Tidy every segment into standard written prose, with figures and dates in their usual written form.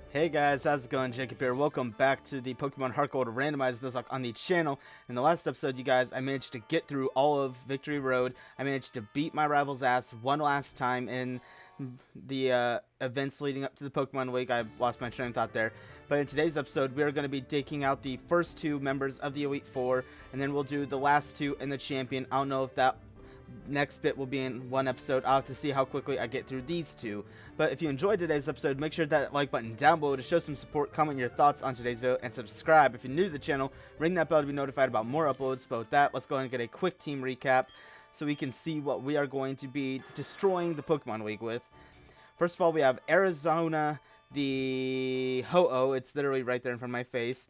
Hey guys, how's it going? Jacob here. Welcome back to the Pokemon HeartGold Randomized Nuzlocke on the channel. In the last episode, you guys, I managed to get through all of Victory Road. I managed to beat my rival's ass one last time in the events leading up to the Pokemon Week. I lost my train of thought there. But in today's episode, we are going to be taking out the first two members of the Elite Four, and then we'll do the last two in the Champion. I don't know if that next bit will be in one episode. I'll have to see how quickly I get through these two. But if you enjoyed today's episode, make sure to hit that like button down below to show some support, comment your thoughts on today's video, and subscribe if you're new to the channel. Ring that bell to be notified about more uploads. But with that, let's go ahead and get a quick team recap so we can see what we are going to be destroying the Pokemon Week with. First of all, we have Arizona, the Ho-Oh. It's literally right there in front of my face.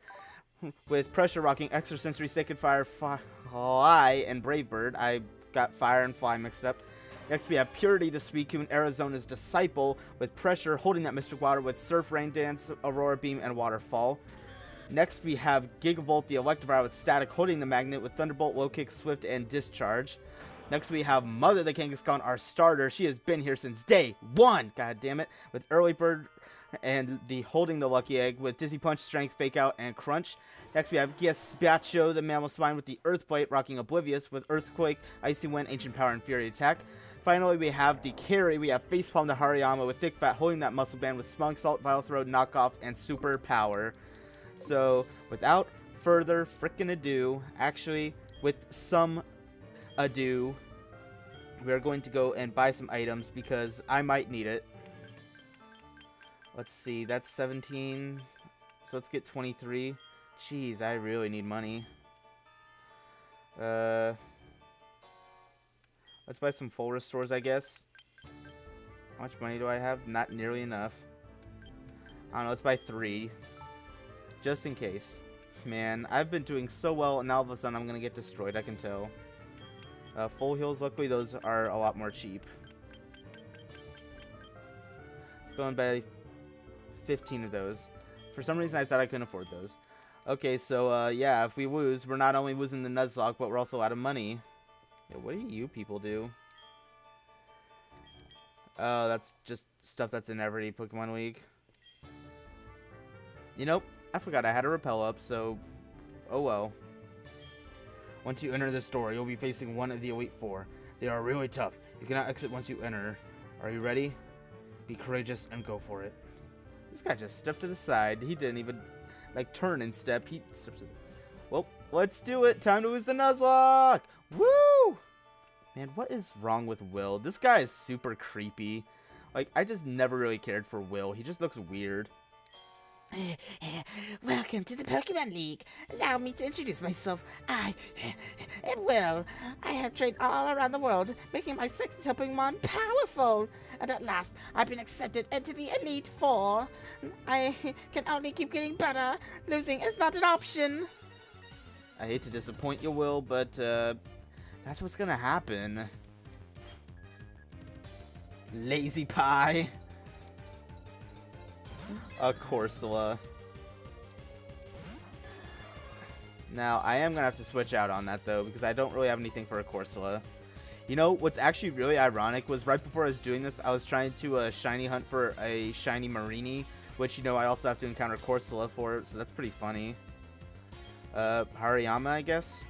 With Pressure Rocking, Extrasensory, Sacred Fire, Fly, and Brave Bird. I got Fire and Fly mixed up. Next, we have Purity, the Suicune, Arizona's Disciple, with Pressure, holding that Mystic Water with Surf, Rain Dance, Aurora Beam, and Waterfall. Next, we have Gigavolt, the Electivire, with Static, holding the Magnet with Thunderbolt, Low Kick, Swift, and Discharge. Next, we have Mother, the Kangaskhan, our starter. She has been here since day one, god damn it, with Early Bird and the holding the Lucky Egg with Dizzy Punch, Strength, Fake Out, and Crunch. Next, we have Gazpacho, the Mammal Spine, with the Earth Blade, rocking Oblivious with Earthquake, Icy Wind, Ancient Power, and Fury Attack. Finally, we have the carry. We have Facepalm, the Hariyama, with Thick Fat, holding that Muscle Band with Smelling Salt, Vile Throat, Knockoff, and Super Power. So, without further frickin' ado, actually, with some ado, we are going to go and buy some items because I might need it. Let's see, that's 17, so let's get 23. Jeez, I really need money. Let's buy some full restores, I guess. How much money do I have? Not nearly enough. I don't know, let's buy 3. Just in case. Man, I've been doing so well, and now all of a sudden I'm going to get destroyed, I can tell. Full heals, luckily those are a lot more cheap. Let's go and buy 15 of those. For some reason I thought I couldn't afford those. Okay, so yeah, if we lose, we're not only losing the Nuzlocke, but we're also out of money. Yeah, what do you people do? Oh, that's just stuff that's in every Pokemon Week. You know, I forgot I had a repel up, so oh well. Once you enter this door, you'll be facing one of the Elite Four. They are really tough. You cannot exit once you enter. Are you ready? Be courageous and go for it. This guy just stepped to the side. He didn't even, like, turn and step. He stepped to... Well, let's do it. Time to lose the Nuzlocke. Woo! Man, what is wrong with Will? This guy is super creepy. Like, I just never really cared for Will. He just looks weird. Welcome to the Pokemon League. Allow me to introduce myself. I am Will. I have trained all around the world, making my signature Pokemon powerful. And at last, I've been accepted into the Elite Four. I can only keep getting better. Losing is not an option. I hate to disappoint you, Will, but that's what's gonna happen. Lazy pie. A Corsola. Now, I am going to have to switch out on that, though, because I don't really have anything for a Corsola. You know, what's actually really ironic was right before I was doing this, I was trying to shiny hunt for a shiny Marini, which, you know, I also have to encounter Corsola for, so that's pretty funny. Hariyama, I guess?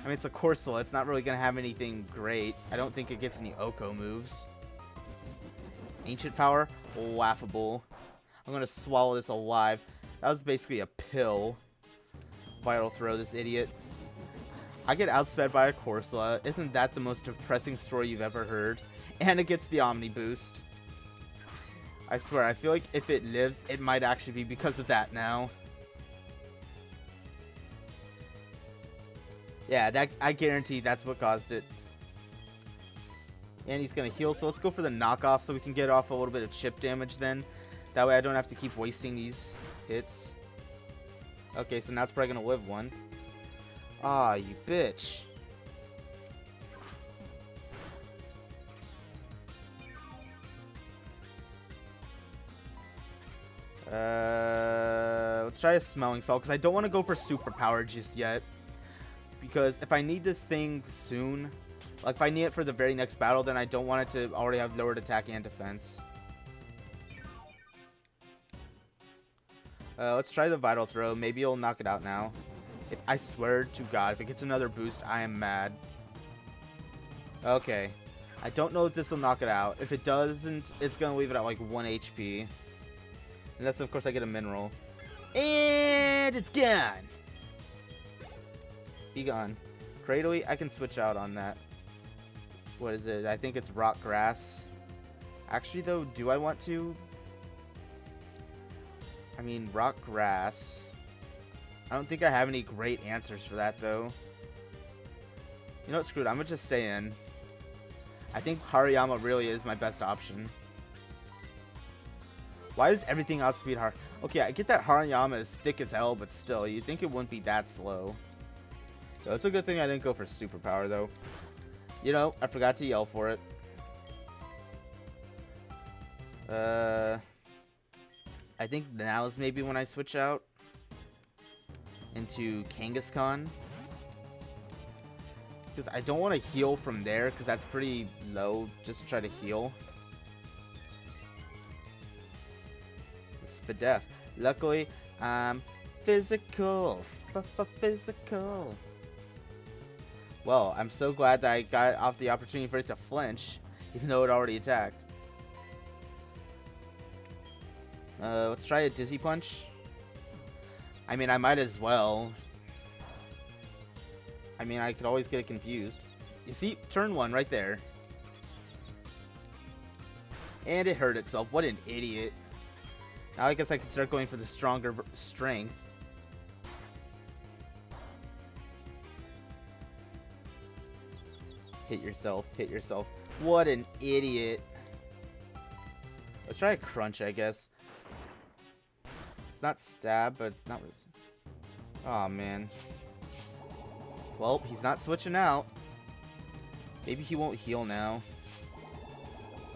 I mean, it's a Corsola. It's not really going to have anything great. I don't think it gets any Oko moves. Ancient Power? Laughable. I'm going to swallow this alive. That was basically a pill. Vital Throw, this idiot. I get outsped by a Corsola. Isn't that the most depressing story you've ever heard? And it gets the Omni Boost. I swear, I feel like if it lives, it might actually be because of that now. Yeah, that I guarantee that's what caused it. And he's going to heal, so let's go for the knockoff so we can get off a little bit of chip damage then. That way I don't have to keep wasting these hits. Okay, so now it's probably going to live one. Ah, you bitch. Let's try a Smelling Salt, because I don't want to go for Superpower just yet. Because if I need this thing soon, like if I need it for the very next battle, then I don't want it to already have lowered attack and defense. Let's try the Vital Throw. Maybe it'll knock it out now. I swear to God, if it gets another boost, I am mad. Okay. I don't know if this will knock it out. If it doesn't, it's going to leave it at like 1 HP. Unless, of course, I get a mineral. And it's gone. Be gone. Cradily, I can switch out on that. What is it? I think it's Rock Grass. Actually, though, do I want to? I mean, Rock Grass. I don't think I have any great answers for that, though. You know what? Screw it. I'm going to just stay in. I think Hariyama really is my best option. Why does everything outspeed Har... Okay, I get that Hariyama is thick as hell, but still, you'd think it wouldn't be that slow. So it's a good thing I didn't go for superpower, though. You know, I forgot to yell for it. I think now is maybe when I switch out into Kangaskhan. Because I don't want to heal from there, because that's pretty low just to try to heal. Spadef. Luckily, I'm physical. Physical. Well, I'm so glad that I got off the opportunity for it to flinch, even though it already attacked. Let's try a Dizzy Punch. I mean, I might as well. I mean, I could always get it confused. You see? Turn 1 right there. And it hurt itself. What an idiot. Now I guess I can start going for the stronger strength. Hit yourself. Hit yourself. What an idiot. Let's try a Crunch, I guess. It's not Stab, but it's not... Aw, man. Well, he's not switching out. Maybe he won't heal now.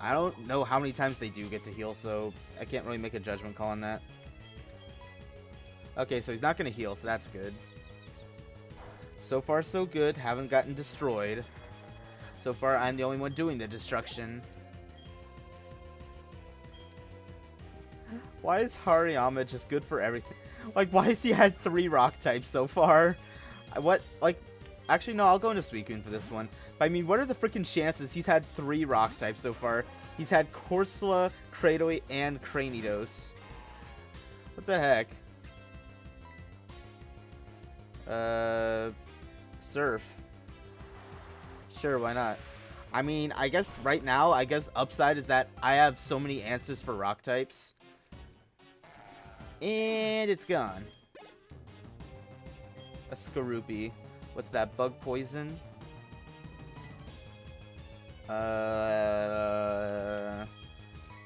I don't know how many times they do get to heal, so I can't really make a judgment call on that. Okay, so he's not going to heal, so that's good. So far, so good. Haven't gotten destroyed. So far, I'm the only one doing the destruction. Why is Hariyama just good for everything? Like, why has he had 3 rock types so far? What, like... Actually, no, I'll go into Suicune for this one. But I mean, what are the freaking chances he's had 3 rock types so far? He's had Corsola, Cradily, and Cranidos. What the heck? Surf. Sure, why not? I mean, I guess right now, I guess upside is that I have so many answers for rock types. And it's gone. A Skorupi. What's that? Bug poison?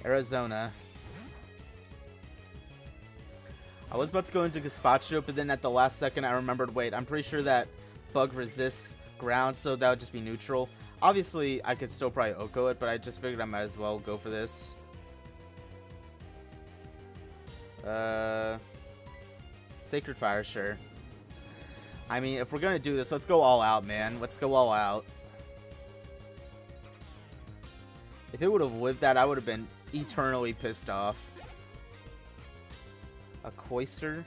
Arizona. I was about to go into Gazpacho, but then at the last second I remembered, wait, I'm pretty sure that bug resists ground, so that would just be neutral. Obviously, I could still probably Oko it, but I just figured I might as well go for this. Sacred Fire, sure. I mean, if we're gonna do this, let's go all out, man. Let's go all out. If it would have lived that, I would have been eternally pissed off. A Cloister.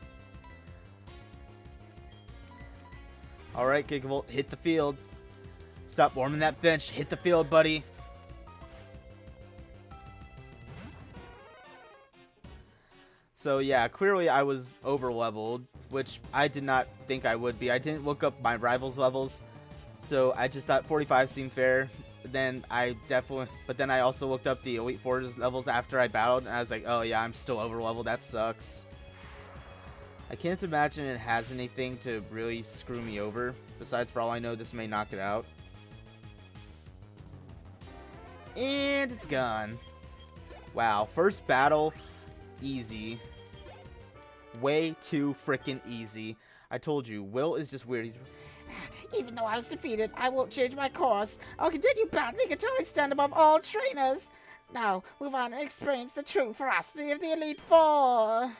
Alright, Gigavolt, hit the field. Stop warming that bench. Hit the field, buddy. So yeah, clearly I was over-leveled, which I did not think I would be. I didn't look up my rivals' levels, so I just thought 45 seemed fair. But then I also looked up the Elite Four's levels after I battled, and I was like, oh yeah, I'm still over-leveled. That sucks. I can't imagine it has anything to really screw me over. Besides, for all I know, this may knock it out. And it's gone. Wow, first battle, easy. Way too freaking easy. I told you, Will is just weird. He's... Even though I was defeated, I won't change my course. I'll continue battling until I stand above all trainers. Now, move on and experience the true ferocity of the Elite Four.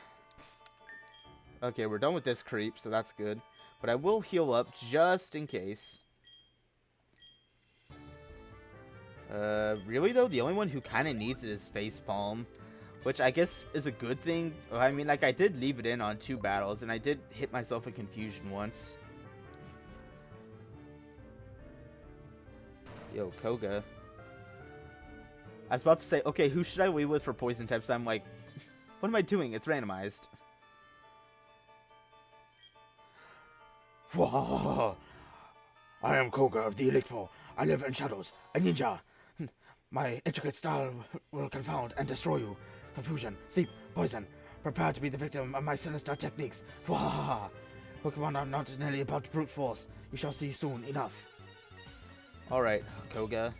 Okay, we're done with this creep, so that's good. But I will heal up just in case. Really though? The only one who kind of needs it is Facepalm. which I guess is a good thing. I mean, like, I did leave it in on 2 battles, and I did hit myself in confusion once. Yo, Koga. I was about to say, okay, who should I lead with for poison types? I'm like, what am I doing? It's randomized. Whoa. I am Koga of the Elite Four. I live in shadows, a ninja. My intricate style will confound and destroy you. Confusion, sleep, poison. Prepare to be the victim of my sinister techniques. Whoa. Pokemon are not nearly about brute force. You shall see soon enough. Alright, Koga.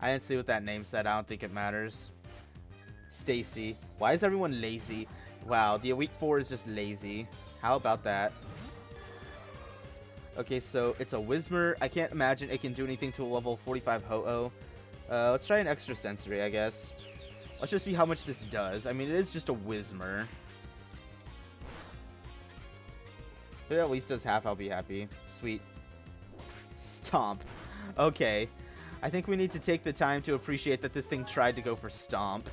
I didn't see what that name said. I don't think it matters. Stacy. Why is everyone lazy? Wow, the Elite Four is just lazy. How about that? Okay, so it's a Whismur. I can't imagine it can do anything to a level 45 Ho-Oh. Let's try an extra sensory, I guess. Let's just see how much this does. I mean, it is just a Whismur. If it at least does half, I'll be happy. Sweet. Stomp. Okay. I think we need to take the time to appreciate that this thing tried to go for Stomp.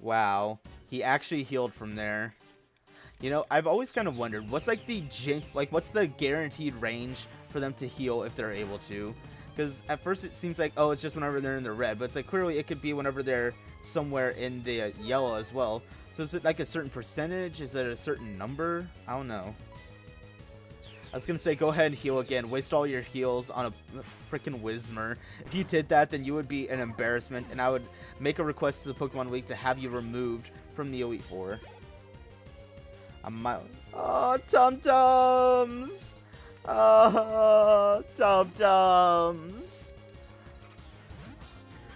Wow. He actually healed from there. You know, I've always kind of wondered, what's like what's the guaranteed range for them to heal if they're able to? Because at first it seems like, oh, it's just whenever they're in the red, but it's like clearly it could be whenever they're somewhere in the yellow as well. So is it like a certain percentage? Is it a certain number? I don't know. I was gonna say, go ahead and heal again. Waste all your heals on a freaking Whismur. If you did that, then you would be an embarrassment, and I would make a request to the Pokemon League to have you removed from the Elite Four. Oh, Tum-Tums! Oh, Tum-Tums!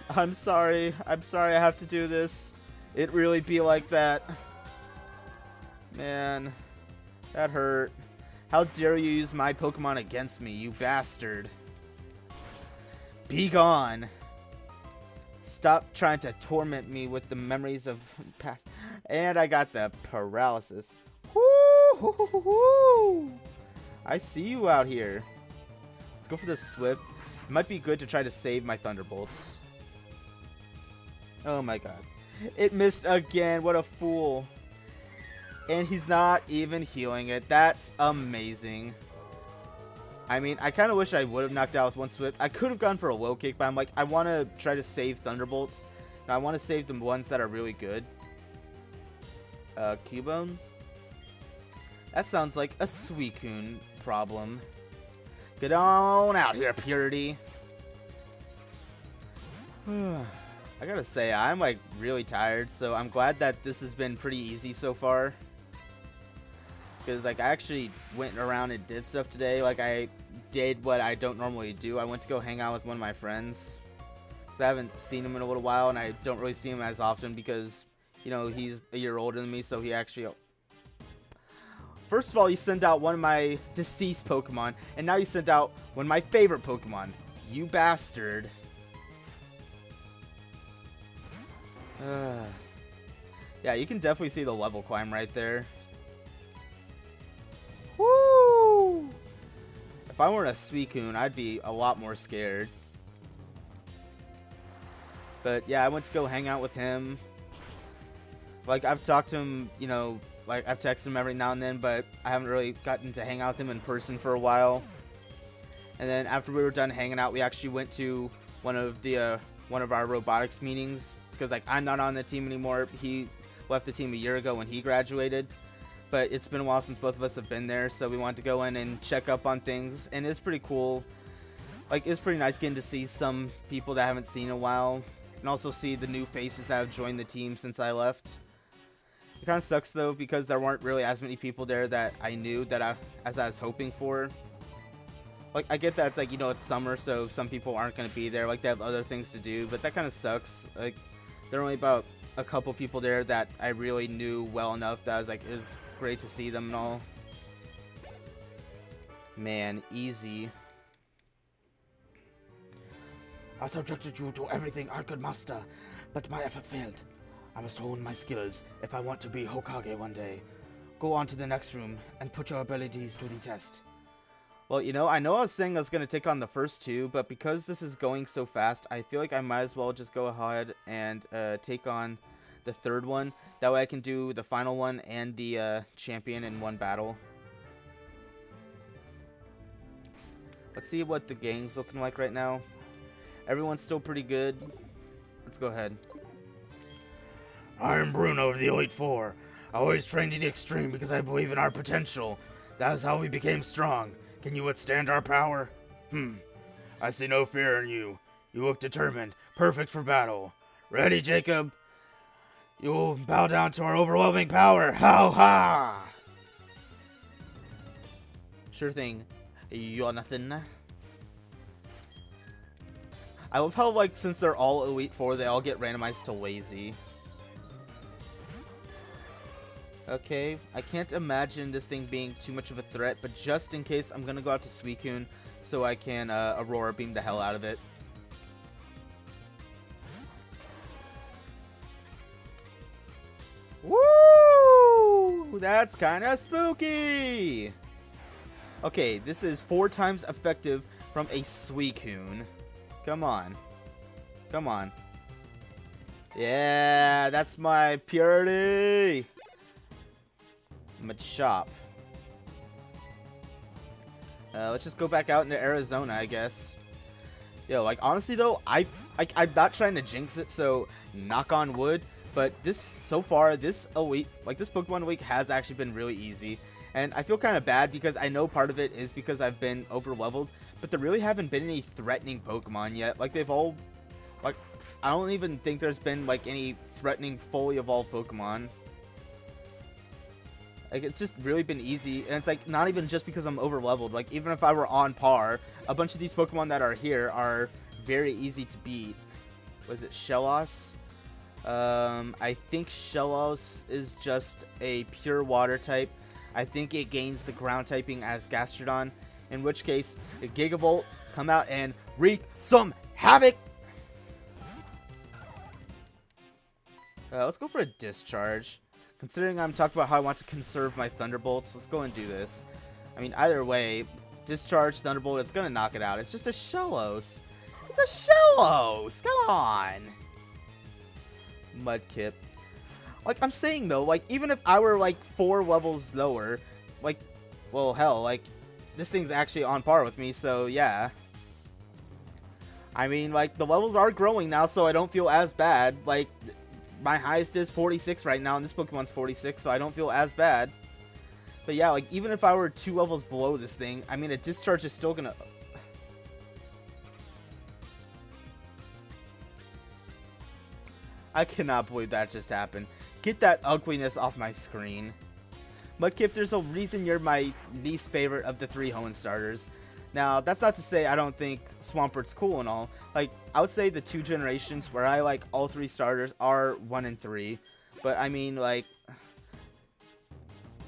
I'm sorry. I'm sorry I have to do this. It really be like that. Man, that hurt. How dare you use my Pokemon against me, you bastard. Be gone. Stop trying to torment me with the memories of past. And I got the paralysis. Woo! I see you out here. Let's go for the Swift. It might be good to try to save my Thunderbolts. Oh my god. It missed again. What a fool. And he's not even healing it. That's amazing. I mean, I kind of wish I would have knocked out with one Swift. I could have gone for a low kick, but I'm like, I want to try to save Thunderbolts. And I want to save the ones that are really good. Cubone? That sounds like a Suicune problem. Get on out here, Purity. I gotta say, I'm like really tired, so I'm glad that this has been pretty easy so far. Because like I actually went around and did stuff today. Like I did what I don't normally do. I went to go hang out with one of my friends. I haven't seen him in a little while, and I don't really see him as often because, you know, he's a year older than me, so he actually... First of all, you sent out one of my deceased Pokemon, and now you sent out one of my favorite Pokemon. You bastard. Yeah, you can definitely see the level climb right there. Woo! If I weren't a Suicune, I'd be a lot more scared. But yeah, I went to go hang out with him. Like, I've talked to him, you know, like, I've texted him every now and then, but I haven't really gotten to hang out with him in person for a while. And then after we were done hanging out, we actually went to one of our robotics meetings. Because, like, I'm not on the team anymore. He left the team a year ago when he graduated. But it's been a while since both of us have been there, so we wanted to go in and check up on things. And it's pretty cool. Like, it's pretty nice getting to see some people that I haven't seen in a while. And also see the new faces that have joined the team since I left. It kind of sucks, though, because there weren't really as many people there that I knew as I was hoping for. Like, I get that it's like, you know, it's summer, so some people aren't going to be there. Like, they have other things to do, but that kind of sucks. Like, there are only about a couple people there that I really knew well enough that I was like, it was great to see them and all. Man, easy. I subjected you to everything I could master, but my efforts failed. I must hone my skills if I want to be Hokage one day. Go on to the next room and put your abilities to the test. Well, you know I was saying I was going to take on the first two, but because this is going so fast, I feel like I might as well just go ahead and take on the third one. That way I can do the final one and the champion in one battle. Let's see what the gang's looking like right now. Everyone's still pretty good. Let's go ahead. I'm Bruno of the Elite Four. I always trained to the extreme because I believe in our potential. That is how we became strong. Can you withstand our power? I see no fear in you. You look determined, perfect for battle. Ready, Jacob? You'll bow down to our overwhelming power. How ha! Sure thing, Jonathan. I love how, like, since they're all Elite Four, they all get randomized to lazy. Okay, I can't imagine this thing being too much of a threat, but just in case, I'm gonna go out to Suicune so I can Aurora Beam the hell out of it. Woo! That's kind of spooky! Okay, this is 4 times effective from a Suicune. Come on. Come on. Yeah, that's my purity! Machop. Let's just go back out into Arizona, I guess. Yo, like, honestly, though, I'm not trying to jinx it, so knock on wood. But this, so far, this Elite, like, this Pokemon Week has actually been really easy. And I feel kind of bad because I know part of it is because I've been over-leveled. But there really haven't been any threatening Pokemon yet. Like, they've all, like, I don't even think there's been, like, any threatening fully evolved Pokemon. Like, it's just really been easy, and it's, like, not even just because I'm over-leveled. Like, even if I were on par, a bunch of these Pokemon that are here are very easy to beat. Was it Shellos? I think Shellos is just a pure water type. I think it gains the ground typing as Gastrodon, in which case, the Gigavolt, come out and wreak some havoc! Let's go for a Discharge. Considering I'm talking about how I want to conserve my Thunderbolts, let's go and do this. I mean, either way, Discharge, Thunderbolt, it's gonna knock it out. It's just a Shellos. It's a Shellos! Come on! Mudkip. Like, I'm saying, though, like, even if I were, like, 4 levels lower, like, well, hell, like, this thing's actually on par with me, so, yeah. I mean, like, the levels are growing now, so I don't feel as bad. Like, my highest is 46 right now, and this Pokemon's 46, so I don't feel as bad. But yeah, like, even if I were 2 levels below this thing, I mean, a Discharge is still gonna... I cannot believe that just happened. Get that ugliness off my screen. Mudkip, there's a reason you're my least favorite of the 3 Hoenn starters. Now, that's not to say I don't think Swampert's cool and all. Like, I would say the 2 generations where I like all 3 starters are 1 and 3. But, I mean, like...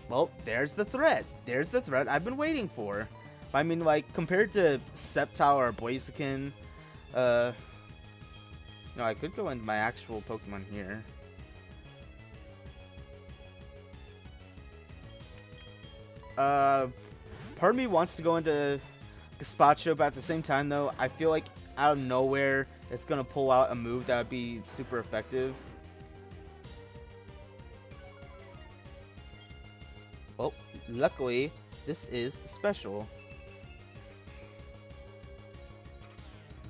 Well, there's the threat. There's the threat I've been waiting for. I mean, like, compared to Sceptile or Blaziken, no, I could go into my actual Pokemon here. Part of me wants to go into Gazpacho, but at the same time, though, I feel like out of nowhere, it's going to pull out a move that would be super effective. Well, luckily, this is special.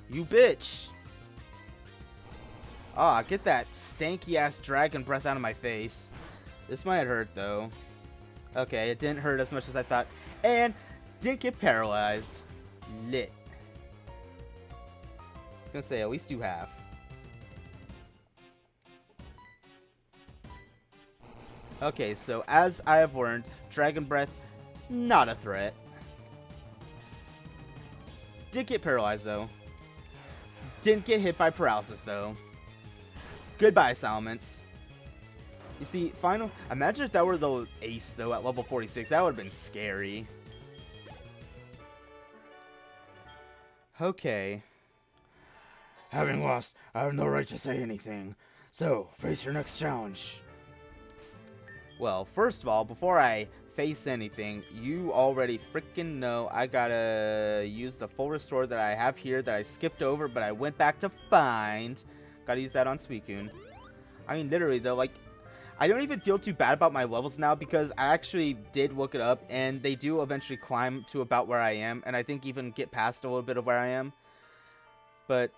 You bitch! Ah, get that stanky-ass dragon breath out of my face. This might hurt, though. Okay, it didn't hurt as much as I thought. And didn't get paralyzed. Lit. I was gonna say, at least you have. Okay, so as I have learned, Dragon Breath, not a threat. Did get paralyzed, though. Didn't get hit by paralysis, though. Goodbye, Salamence. You see, final... Imagine if that were the ace, though, at level 46. That would have been scary. Okay. Having lost, I have no right to say anything. So, face your next challenge. Well, first of all, before I face anything, you already freaking know I gotta use the full restore that I have here that I skipped over, but I went back to find. Gotta use that on Suicune. I mean, literally, though, like, I don't even feel too bad about my levels now because I actually did look it up, and they do eventually climb to about where I am, and I think even get past a little bit of where I am. But,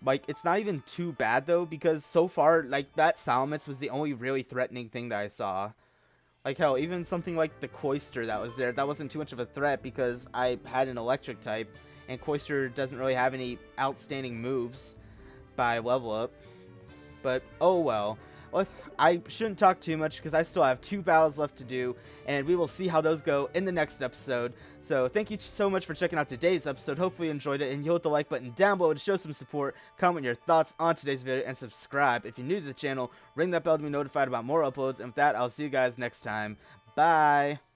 like, it's not even too bad, though, because so far, like, that Salamence was the only really threatening thing that I saw. Like, hell, even something like the Cloyster that was there, that wasn't too much of a threat because I had an electric type, and Cloyster doesn't really have any outstanding moves by level up. But, oh well. Well, I shouldn't talk too much because I still have 2 battles left to do, and we will see how those go in the next episode. So thank you so much for checking out today's episode. Hopefully you enjoyed it, and you'll hit the like button down below to show some support, comment your thoughts on today's video, and subscribe. If you're new to the channel, ring that bell to be notified about more uploads, and with that, I'll see you guys next time. Bye!